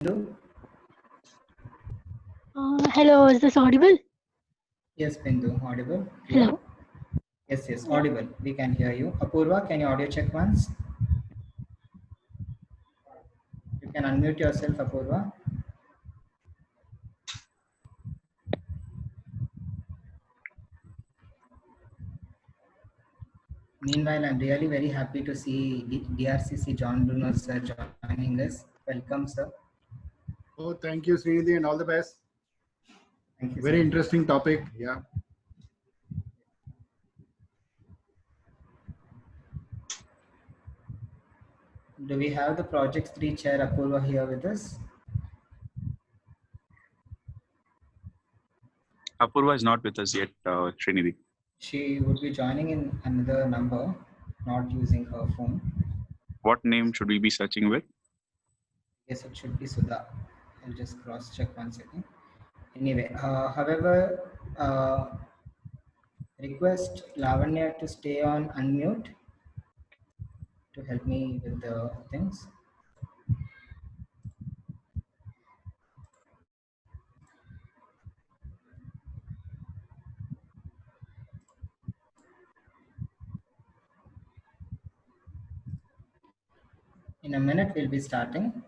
Bindu? Hello, is this audible? Yes, Bindu, audible? Clear? Hello. Yes, Yeah. audible. We can hear you. Apurva, can you audio check once? You can unmute yourself, Apurva. Meanwhile, I'm really very happy to see DRCC John Bruno sir joining us. Welcome, sir. Oh, thank you, Srinidhi, and all the best. Thank you, Very sir. interesting topic. Yeah. Do we have the Project 3 chair, Apurva, here with us? Apurva is not with us yet, Srinidhi. She would be joining in another number, not using her phone. What name should we be searching with? Yes, it should be Sudha. I'll just cross check one second. Anyway, however, request Lavanya to stay on unmute to help me with the things. In a minute, we'll be starting.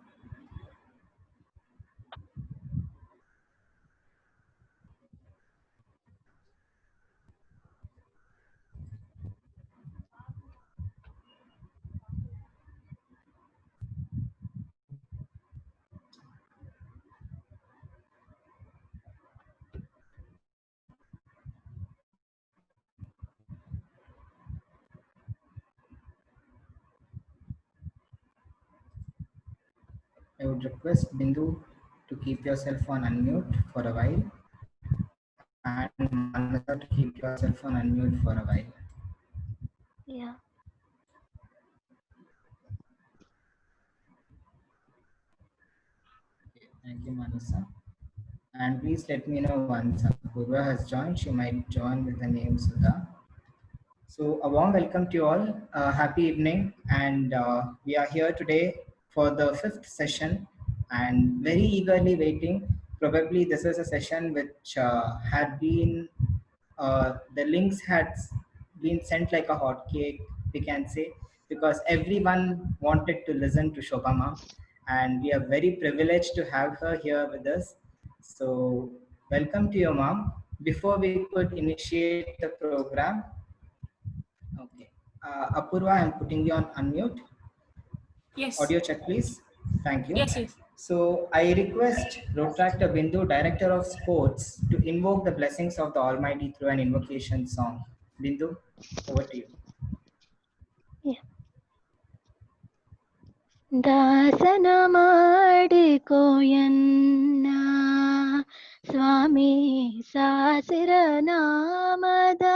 I would request Bindu to keep yourself on unmute for a while and Manasa to keep yourself on unmute for a while. Yeah. Thank you, Manasa. And please let me know once Apurva has joined. She might join with the name Sudha. So a warm welcome to you all. Happy evening, and we are here today for the fifth session, and very eagerly waiting. Probably this is a session which had been the links had been sent like a hotcake, we can say, because everyone wanted to listen to Shobha Ma'am, and we are very privileged to have her here with us. So welcome to your mom. Before we could initiate the program, okay. Apurva, I'm putting you on unmute. Yes. Audio check, please. Thank you. Yes. So I request Rotractor Bindu, Director of Sports, to invoke the blessings of the Almighty through an invocation song. Bindu, over to you. Yeah. ದಾಸನ ಮಾಡಿಕೋಯನ್ನ ಸ್ವಾಮಿ ಸಾಸಿರ ನಾಮದ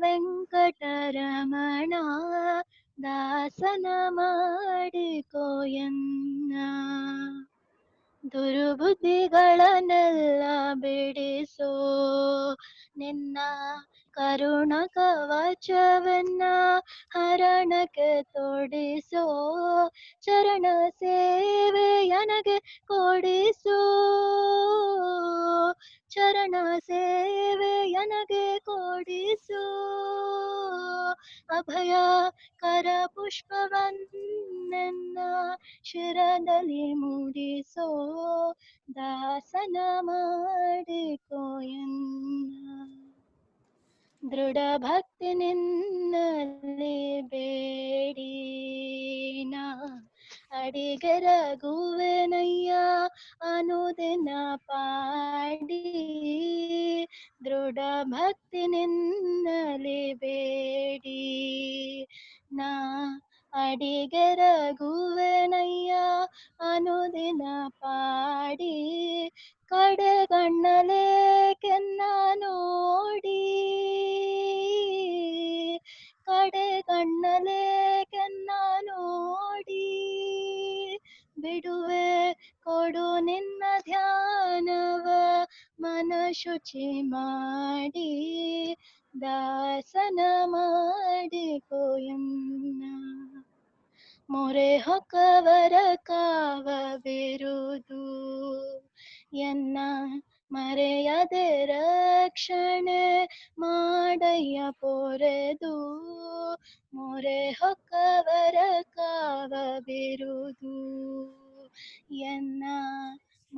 ವೆಂಕಟರಮಣ ದಾಸನ ಮಾಡಿಕೋಯನ್ನ ದುರ್ಬುದ್ಧಿಗಳನ್ನೆಲ್ಲ ಬಿಡಿಸೋ ನಿನ್ನ ಕರುಣ ಕವಚವನ್ನ ಹರಣಕ್ಕೆ ತೊಡಿಸೋ ಚರಣ ಸೇವೆಯನಗೆ ಕೊಡಿಸೋ ಚರಣ ಸೇವೆಯನಗೆ ಕೊಡಿಸೋ ಅಭಯ ಕರ ಪುಷ್ಪವನ್ನೆನ್ನ ಶಿರದಲ್ಲಿ ಮೂಡಿಸೋ ದಾಸನ ಮಾಡಿಕೋಯನ್ನ ದೃಢ ಭಕ್ತಿ ನಿನ್ನಲ್ಲಿ ಬೇಡಿನ ಅಡಿಗೆರಗುವೆನಯ್ಯ ಅನುದಿನ ಪಾಡಿ ದೃಢ ಭಕ್ತಿ ನಿನ್ನಲ್ಲಿ ಬೇಡಿ ನಾ ಅಡಿಗೆರಗುವೆನಯ್ಯ ಅನುದಿನ ಪಾಡಿ ಕಡೆಗಣ್ಣಲೆ ಕೆನ್ನ ನೋಡಿ ಕಡೆಗಣ್ಣಲೆ ಕೆನ್ನ ನೋಡಿ ಬಿಡುವೆ ಕೊಡು ನಿನ್ನ ಧ್ಯಾನವ ಮನ ಶುಚಿ ಮಾಡಿ ದಾಸನ ಮಾಡಿಕೋಯನ್ನ ಮೊರೆ ಹೊಕ್ಕವರ ಕಾವ ಬಿರುದು ಎನ್ನ ಮರೆಯದೆ ರಕ್ಷಣೆ ಮಾಡಯ್ಯ ಪೊರೆದು ಮೊರೆ ಹೊಕ್ಕವರ ಕಾವ ಬಿರುದು ಎನ್ನ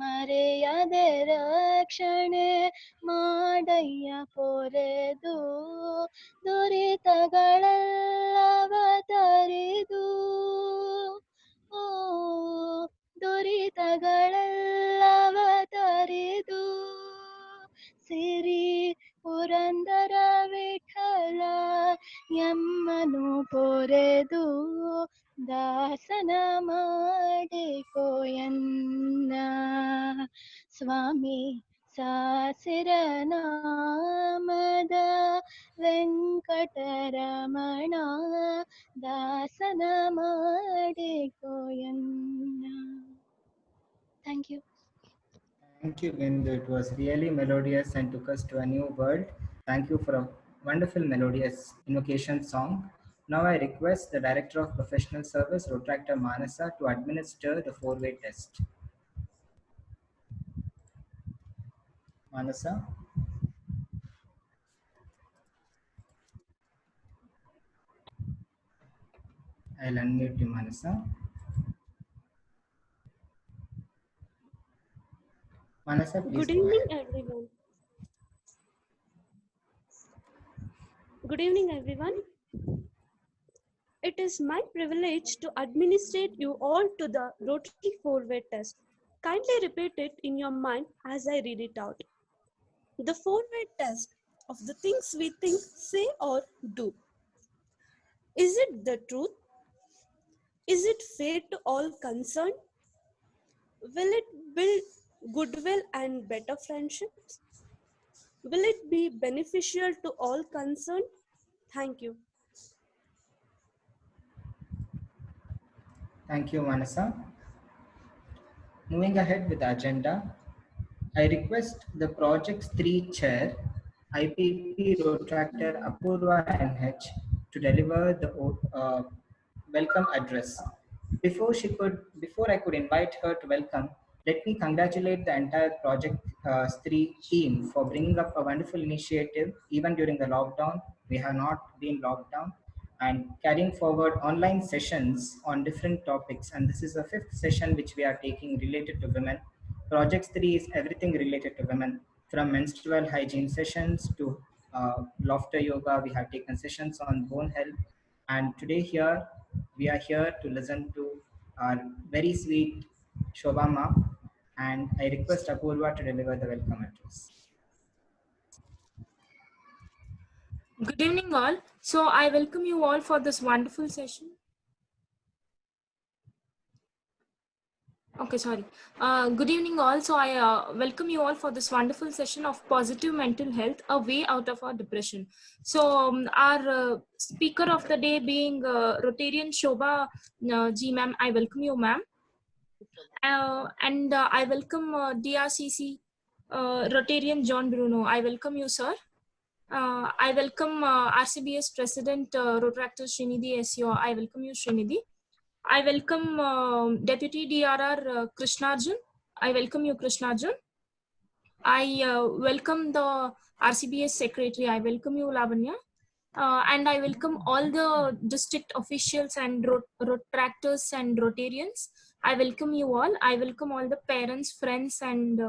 ಮರೆಯದೆ ರಕ್ಷಣೆ ಮಾಡಯ್ಯ ಪೊರೆದು ದುರಿತಗಳೆಲ್ಲವ ತರಿದು ಓ ದುರಿತಗಳೆಲ್ಲವ ತರಿದು ಸಿರಿ ಪುರಂದರ ವಿಠಲ ಎಮ್ಮನು ಪೊರೆದು ದಾಸನ ಮಾಡಿಕೋಯನ್ನ ಸ್ವಾಮಿ ಸಾಸಿರ ನಾಮದ ವೆಂಕಟರಮಣ ದಾಸನ ಮಾಡಿಕೋಯನ್ನ. Thank you. Thank you, Bindu. It was really melodious and took us to a new world. Thank you for a wonderful melodious invocation song. Now I request the Director of Professional Service, Rotractor Manasa, to administer the four-way test. Manasa? I'll unmute you, Manasa. Manasa, please Good go evening, ahead. everyone. Good evening, everyone. It is my privilege to administrate you all to the Rotary four-way test. Kindly repeat it in your mind as I read it out. The four-way test of the things we think, say, or do. Is it the truth? Is it fair to all concerned? Will it build goodwill and better friendships? Will it be beneficial to all concerned? Thank you. Thank you, Manasa. Moving ahead with the agenda, I request the Project 3 Chair, IPP Rotractor Apurva NH, to deliver the welcome address. Before I could invite her to welcome, let me congratulate the entire Project 3 team for bringing up a wonderful initiative even during the lockdown. We have not been locked down, and carrying forward online sessions on different topics. And this is the 5th session which we are taking related to women. Project 3 is everything related to women, from menstrual hygiene sessions to laughter yoga. We have taken sessions on bone health. And today we are here to listen to our very sweet Shobha Ma. And I request Apurva to deliver the welcome address. Good evening, all. So I welcome you all for this wonderful session. Okay, sorry. Good evening, all. So I welcome you all for this wonderful session of positive mental health, a way out of our depression. So our speaker of the day being Rotarian Shobha Ji, ma'am. I welcome you, ma'am. And I welcome DRCC Rotarian John Bruno. I welcome you, sir. I welcome RCBS President Rotractor Srinidhi SEO. I welcome you, Srinidhi. I welcome Deputy DRR Krishnarjun. I welcome you, Krishnarjun. I welcome the RCBS Secretary. I welcome you, Lavanya. And I welcome all the district officials and Rotractors and Rotarians. I welcome you all. I welcome all the parents, friends, and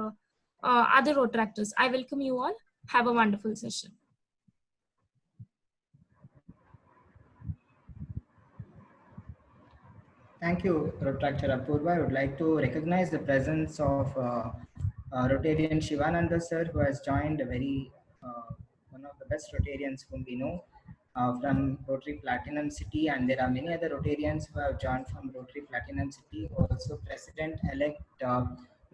other Rotractors. I welcome you all. Have a wonderful session. Thank you, Rotractor Apurva. I would like to recognize the presence of Rotarian Shivananda sir, who has joined a very one of the best Rotarians whom we know from Rotary Platinum City, and there are many other Rotarians who have joined from Rotary Platinum City. Also, President-elect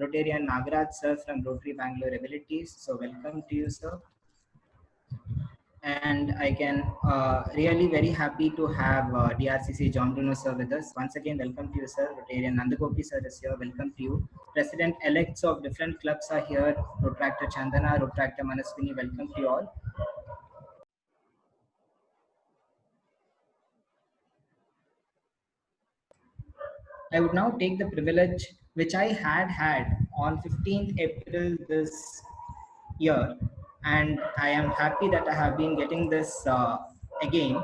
Rotarian Nagaraj sir from Rotary Bangalore Abilities. So welcome to you, sir. And I can really very happy to have DRCC John Bruno sir with us. Once again, welcome to you, sir. Rotarian Nandagopi sir is here. Welcome to you. President-elects of different clubs are here. Rotractor Chandana, Rotractor Manaswini, welcome to you all. I would now take the privilege which I had on 15th April this year, and I am happy that I have been getting this again.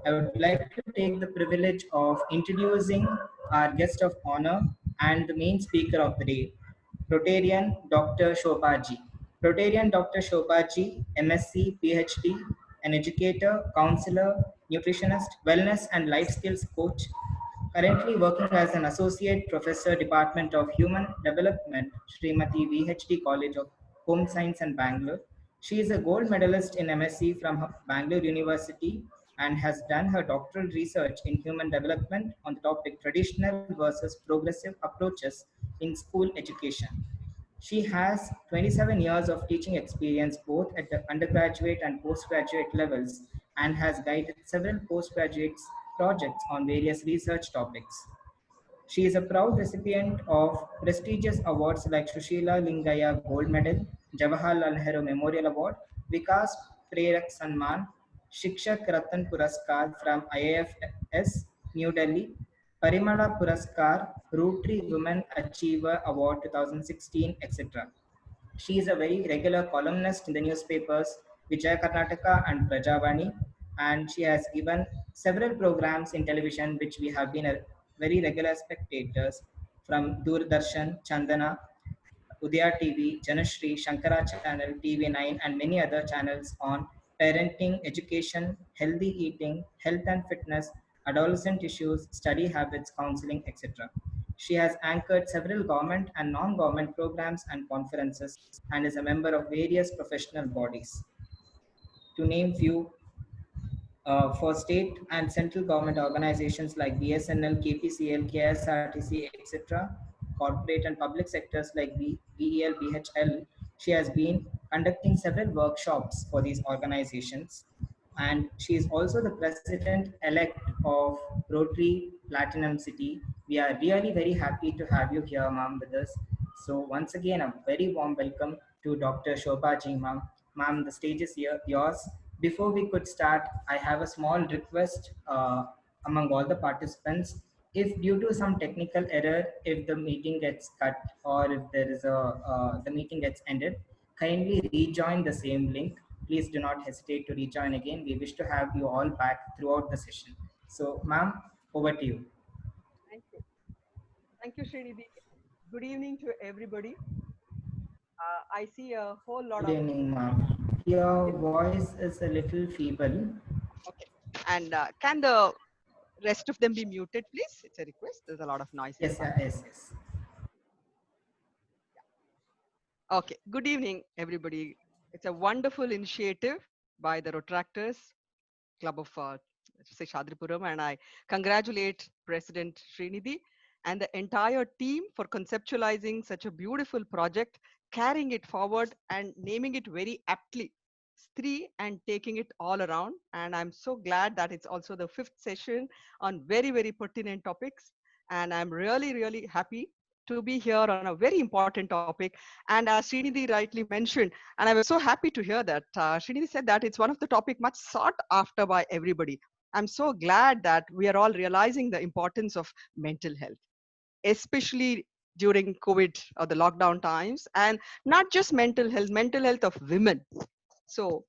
I would like to take the privilege of introducing our guest of honor and the main speaker of the day, Rotarian Dr. Shopaji. Rotarian Dr. Shopaji, MSc, PhD, an educator, counselor, nutritionist, wellness and life skills coach, currently working as an associate professor, Department of Human Development, Srimati VHD College of Home Science in Bangalore. She is a gold medalist in MSc from Bangalore University and has done her doctoral research in human development on the topic traditional versus progressive approaches in school education. She has 27 years of teaching experience both at the undergraduate and postgraduate levels and has guided several postgraduate projects on various research topics. She is a proud recipient of prestigious awards like Shushila Lingaya Gold Medal, Jawaharlal Nehru Memorial Award, Vikas Prerak Sanman, Shikshak Ratan Puraskar from IIFS, New Delhi, Parimala Puraskar, Rotary Women Achiever Award 2016, etc. She is a very regular columnist in the newspapers Vijaya Karnataka and Prajavani, and she has given several programs in television which we have been a very regular spectators from Doordarshan, Chandana, Udaya TV, Janashri, Shankara Channel, TV9, and many other channels on parenting, education, healthy eating, health and fitness, adolescent issues, study habits, counseling, etc. She has anchored several government and non-government programs and conferences and is a member of various professional bodies. To name few, for state and central government organizations like BSNL, KPCL, KSRTC, etc., corporate and public sectors like VEL, BHL, she has been conducting several workshops for these organizations. And she is also the president-elect of Rotary Platinum City. We are really very happy to have you here, ma'am, with us. So once again, a very warm welcome to Dr. Shobha Ji, ma'am. Ma'am, the stage is yours. Before we could start, I have a small request among all the participants. If due to some technical error, if the meeting gets cut or if there is the meeting gets ended, kindly rejoin the same link. Please do not hesitate to rejoin again. We wish to have you all back throughout the session. So, ma'am, over to you. Thank you. Thank you, Srinidhi. Good evening to everybody. I see a whole lot Good of... evening, ma'am. Your voice is a little feeble. Okay. And can the rest of them be muted, please? It's a request. There's a lot of noise. Yes, yes. Okay. Good evening, everybody. It's a wonderful initiative by the Rotractors Club of Shadripuram, and I congratulate President Srinidhi and the entire team for conceptualizing such a beautiful project, carrying it forward and naming it very aptly Stree and taking it all around. And I'm so glad that it's also the 5th session on very, very pertinent topics. And I'm really, really happy to be here on a very important topic. And as Srinidhi rightly mentioned, and I was so happy to hear that, Srinidhi said that it's one of the topic much sought after by everybody. I'm so glad that we are all realizing the importance of mental health, especially during COVID or the lockdown times, and not just mental health of women. So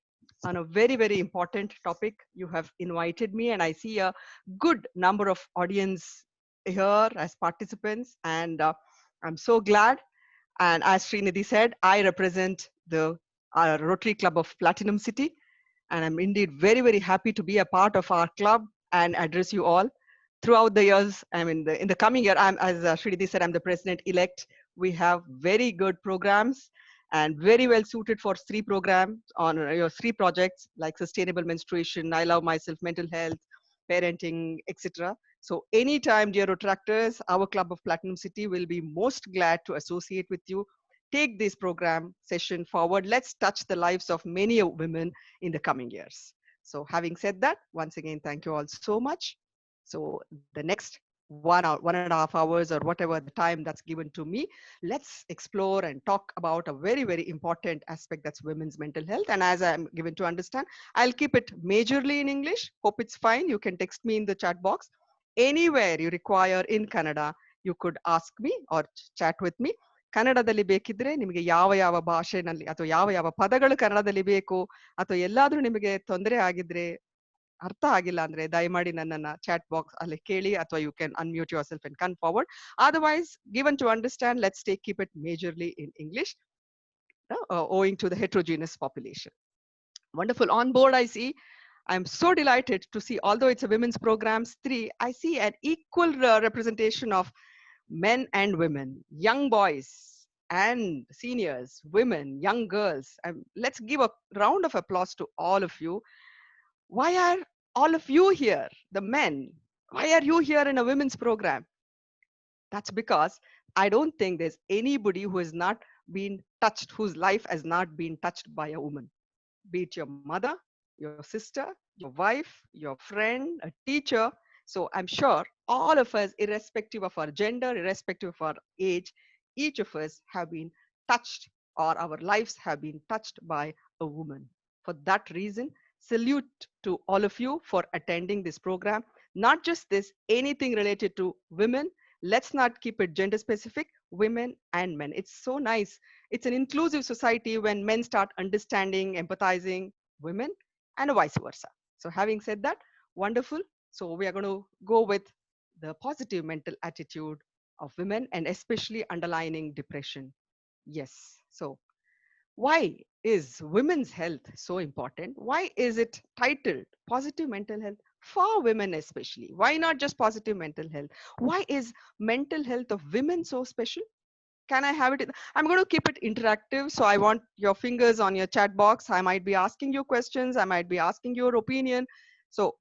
on a very, very important topic, you have invited me, and I see a good number of audience here as participants, and I'm so glad. And as Srinidhi said, I represent the Rotary Club of Platinum City, and I'm indeed very, very happy to be a part of our club and address you all. Throughout the years, I mean, in the coming year, as Srinidhi said, I'm the president-elect. We have very good programs and very well suited for Stree program on your Stree projects like sustainable menstruation, I love myself, mental health, parenting, etc. So anytime, dear Rotractors, our Club of Platinum City will be most glad to associate with you. Take this program session forward. Let's touch the lives of many women in the coming years. So having said that, once again, thank you all so much. So the next 1.5 hours or whatever the time that's given to me, let's explore and talk about a very, very important aspect, that's women's mental health. And as I'm given to understand, I'll keep it majorly in English. Hope it's fine. You can text me in the chat box. Anywhere you require in Kannada, you could ask me or chat with me. ಕನ್ನಡದಲ್ಲಿ ಬೇಕಿದ್ರೆ ನಿಮಗೆ ಯಾವ ಯಾವ ಭಾಷೆನಲ್ಲಿ ಅಥವಾ ಯಾವ ಯಾವ ಪದಗಳು ಕನ್ನಡದಲ್ಲಿ ಬೇಕು ಅಥವಾ ಎಲ್ಲಾದ್ರೂ ನಿಮಗೆ ತೊಂದರೆ ಆಗಿದ್ರೆ ಅರ್ಥ ಆಗಿಲ್ಲ ಅಂದ್ರೆ ದಯಮಾಡಿ ನನ್ನನ್ನ ಚಾಟ್ ಬಾಕ್ಸ್ ಅಲ್ಲಿ ಕೇಳಿ ಅಥವಾ you can unmute yourself and come forward. Otherwise given to understand let's keep it majorly in English owing to the heterogeneous population. Wonderful. On board I see, I'm so delighted to see, although it's a women's programs 3, I see an equal representation of men and women, young boys and seniors, women, young girls. Let's give a round of applause to all of you. Why are all of you here, the men? Why are you here in a women's program? That's because I don't think there's anybody who has not been touched, whose life has not been touched by a woman. Be it your mother, your sister, your wife, your friend, a teacher. So I'm sure all of us, irrespective of our gender, irrespective of our age, each of us have been touched, or our lives have been touched by a woman. For that reason, salute to all of you for attending this program. Not just this, anything related to women. Let's not keep it gender specific, women and men. It's so nice. It's an inclusive society when men start understanding, empathizing women, and vice versa. So having said that, wonderful. So we are going to go with the positive mental attitude of women, and especially underlining depression. Yes. So why is women's health so important? Why is it titled positive mental health for women especially? Why not just positive mental health? Why is mental health of women so special? Can I have it? I'm going to keep it interactive. So I want your fingers on your chat box. I might be asking you questions. I might be asking your opinion. So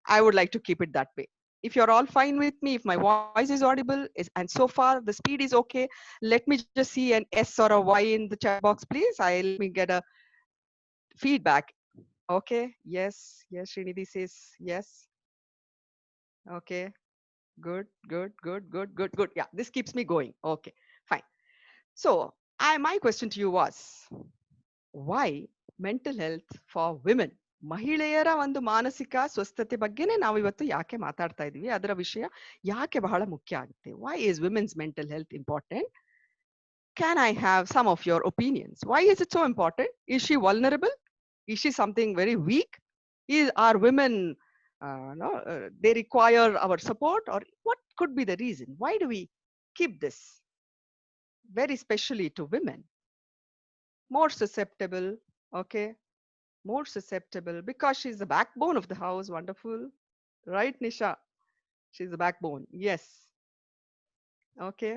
I would like to keep it that way. If you're all fine with me, if my voice is audible, and so far the speed is okay, let me just see an S or a Y in the chat box, please. I'll get a feedback. Okay. Yes. Yes. Srinidhi says yes. Okay. Good. Good. Good. Good. Good. Good. Yeah. This keeps me going. Okay. Fine. So my question to you was, why mental health for women? ಮಹಿಳೆಯರ ಒಂದು ಮಾನಸಿಕ ಸ್ವಸ್ಥತೆ ಬಗ್ಗೆನೇ ನಾವು ಇವತ್ತು ಯಾಕೆ ಮಾತಾಡ್ತಾ ಇದೀವಿ, ಅದರ ವಿಷಯ ಯಾಕೆ ಬಹಳ ಮುಖ್ಯ ಆಗುತ್ತೆ. Why is women's mental health important? Can I have some of your opinions? Why is it so important? Is she vulnerable? Is she something very weak? Are women, they require our support, or what could be the reason? Why do we keep this very specially to women? More susceptible, okay? More susceptible because she's the backbone of the house. Wonderful. Right, Nisha? She's the backbone. Yes. Okay.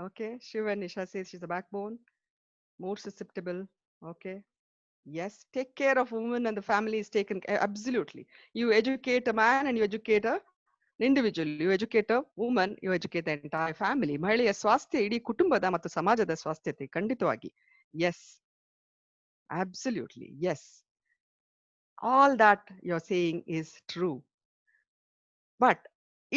Okay. Shiva and Nisha says she's the backbone. More susceptible. Okay. Yes. Take care of women and the family is taken. Absolutely. You educate a man and you educate a individual. You educate a woman, you educate the entire family. ಮಹಿಳೆಯ ಸ್ವಾಸ್ಥ್ಯ ಇಡೀ ಕುಟುಂಬದ ಮತ್ತು ಸಮಾಜದ ಸ್ವಾಸ್ಥ್ಯತೆ ಖಂಡಿತವಾಗಿ. Yes. Absolutely. Yes. All that you're saying is true. But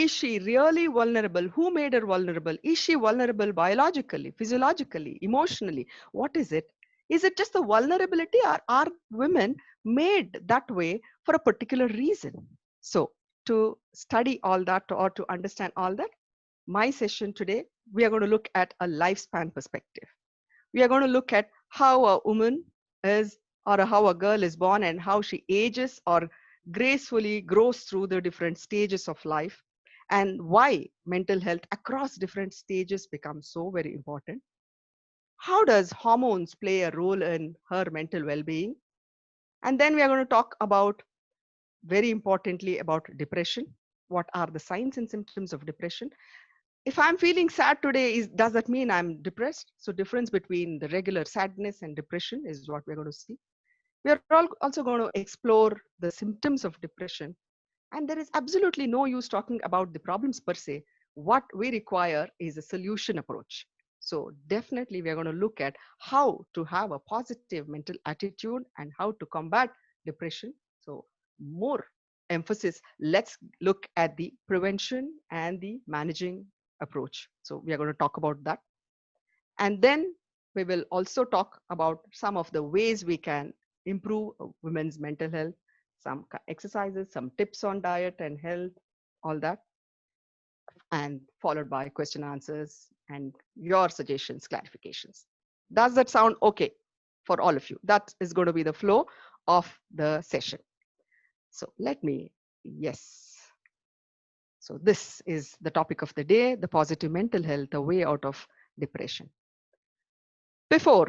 is she really vulnerable? Who made her vulnerable? Is she vulnerable biologically, physiologically, emotionally? What is it? Is it just the vulnerability, or are women made that way for a particular reason? So to study all that, or to understand all that, my session today, we are going to look at a lifespan perspective. We are going to look at how a woman is, or how a girl is born, and how she ages or gracefully grows through the different stages of life, and why mental health across different stages becomes so very important. How does hormones play a role in her mental well-being? And then we are going to talk about, very importantly, about depression. What are the signs and symptoms of depression? If I'm feeling sad today, does that mean I'm depressed? So difference between the regular sadness and depression is what we're going to see. We are also going to explore the symptoms of depression. And there is absolutely no use talking about the problems per se. What we require is a solution approach. So definitely we are going to look at how to have a positive mental attitude and how to combat depression. So more emphasis, let's look at the prevention and the managing approach. So we are going to talk about that. And then we will also talk about some of the ways we can improve women's mental health, some exercises, some tips on diet and health, all that. and followed by question answers and your suggestions, clarifications. Does that sound okay for all of you? That is going to be the flow of the session. So let me, yes. So this is the topic of the day, the positive mental health, a way out of depression. Before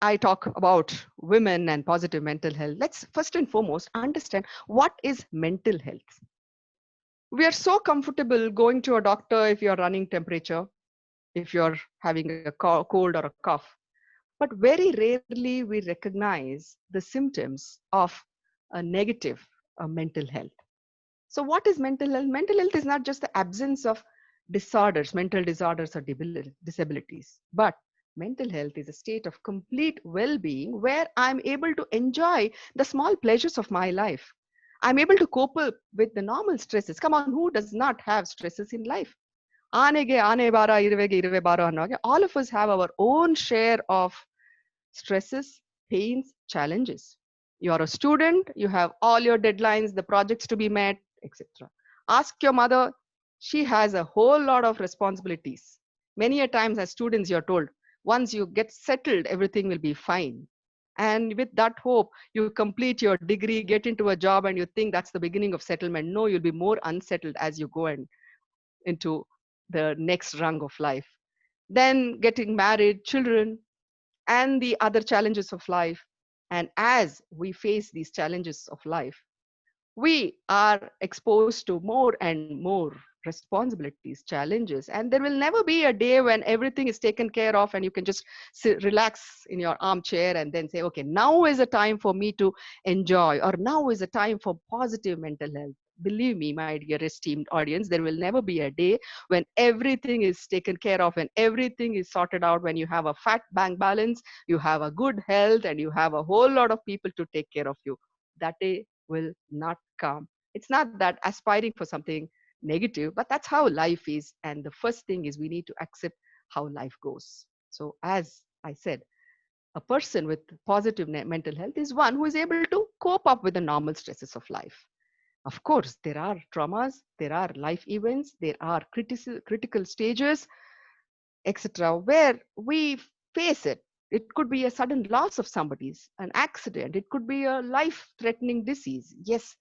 I talk about women and positive mental health, let's first and foremost understand what is mental health. We are so comfortable going to a doctor if you're running temperature, if you're having a cold or a cough, but very rarely we recognize the symptoms of a negative mental health. So what is mental health? Mental health is not just the absence of disorders, mental disorders or disabilities, but mental health is a state of complete well-being where I'm able to enjoy the small pleasures of my life. I'm able to cope up with the normal stresses. Come on, who does not have stresses in life? ಆನೆಗೆ ಆನೆ ಬಾರ ಇರುವೆಗೆ ಇರುವೆ ಬಾರ ಅನ್ನೋ ಹಾಗೆ all of us have our own share of stresses, pains, challenges. You're a student, you have all your deadlines, the projects to be met, etc. Ask your mother, she has a whole lot of responsibilities. Many a times as students, you're told, once you get settled, everything will be fine. And with that hope, you complete your degree, get into a job, and you think that's the beginning of settlement. No, you'll be more unsettled as you go and into the next rung of life. Then getting married, children, and the other challenges of life. And as we face these challenges of life, we are exposed to more and more responsibilities, challenges, and there will never be a day when everything is taken care of and you can just relax in your armchair and then say, okay, now is a time for me to enjoy, or now is a time for positive mental health. Believe me, my dear esteemed audience, there will never be a day when everything is taken care of and everything is sorted out, when you have a fat bank balance, you have a good health, and you have a whole lot of people to take care of you. That day will not come. It's not that aspiring for something negative, but that's how life is. And the first thing is we need to accept how life goes. So as I said, a person with positive mental health is one who is able to cope up with the normal stresses of life. Of course, there are traumas, there are life events, there are critical stages, etc., where we face it. It could be a sudden loss of somebody's, an accident. It could be a life-threatening disease. Yes,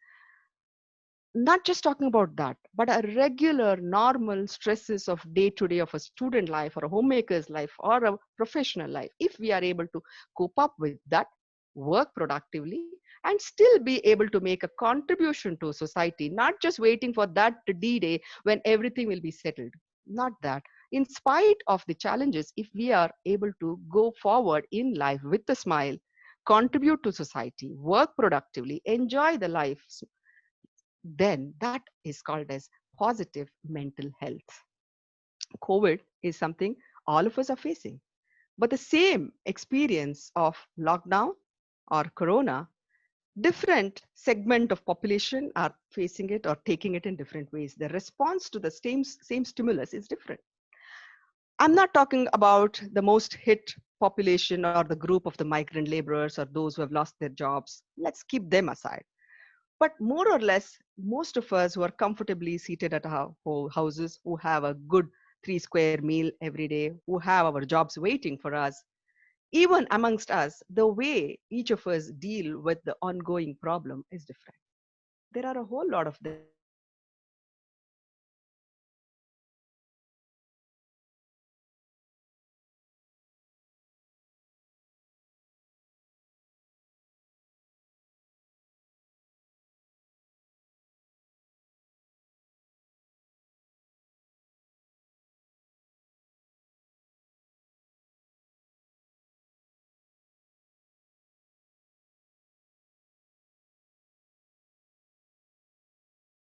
not just talking about that, but a regular, normal stresses of day-to-day of a student life or a homemaker's life or a professional life. If we are able to cope up with that, work productively, and still be able to make a contribution to society, not just waiting for that D-Day when everything will be settled. Not that. In spite of the challenges, if we are able to go forward in life with a smile, contribute to society, work productively, enjoy the life, then that is called as positive mental health. COVID is something all of us are facing. But the same experience of lockdown or corona, different segment of population are facing it or taking it in different ways. The response to the same stimulus is different. I'm not talking about the most hit population or the group of the migrant laborers or those who have lost their jobs. Let's keep them aside. But more or less, most of us who are comfortably seated at our houses, who have a good 3-square meal every day, who have our jobs waiting for us, even amongst us, the way each of us deal with the ongoing problem is different. There are a whole lot of them